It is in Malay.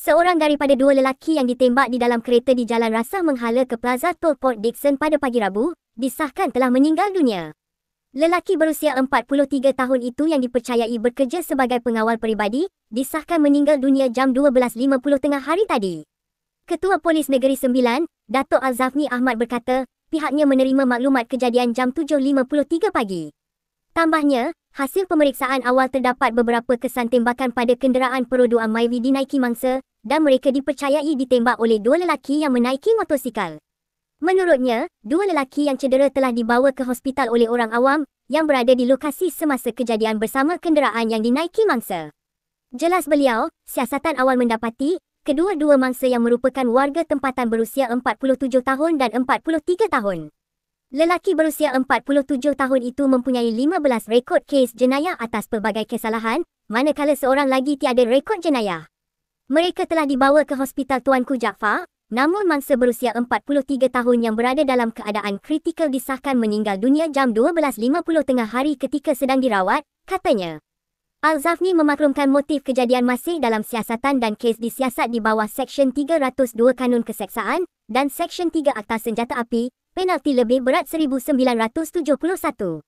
Seorang daripada dua lelaki yang ditembak di dalam kereta di Jalan Rasa Menghala ke Plaza Tol Port Dickson pada pagi Rabu, disahkan telah meninggal dunia. Lelaki berusia 43 tahun itu yang dipercayai bekerja sebagai pengawal peribadi, disahkan meninggal dunia jam 12.50 tengah hari tadi. Ketua Polis Negeri Sembilan, Datuk Al-Zafni Ahmad berkata, pihaknya menerima maklumat kejadian jam 7.53 pagi. Tambahnya, hasil pemeriksaan awal terdapat beberapa kesan tembakan pada kenderaan Perodua Myvi dinaiki mangsa dan mereka dipercayai ditembak oleh dua lelaki yang menaiki motosikal. Menurutnya, dua lelaki yang cedera telah dibawa ke hospital oleh orang awam yang berada di lokasi semasa kejadian bersama kenderaan yang dinaiki mangsa. Jelas beliau, siasatan awal mendapati kedua-dua mangsa yang merupakan warga tempatan berusia 47 tahun dan 43 tahun. Lelaki berusia 47 tahun itu mempunyai 15 rekod kes jenayah atas pelbagai kesalahan, manakala seorang lagi tiada rekod jenayah. Mereka telah dibawa ke Hospital Tuanku Jaafar, namun mangsa berusia 43 tahun yang berada dalam keadaan kritikal disahkan meninggal dunia jam 12.50 tengah hari ketika sedang dirawat, katanya. Al-Zafni memaklumkan motif kejadian masih dalam siasatan dan kes disiasat di bawah Seksyen 302 Kanun Keseksaan dan Seksyen 3 Akta Senjata Api, penalti lebih berat 1971.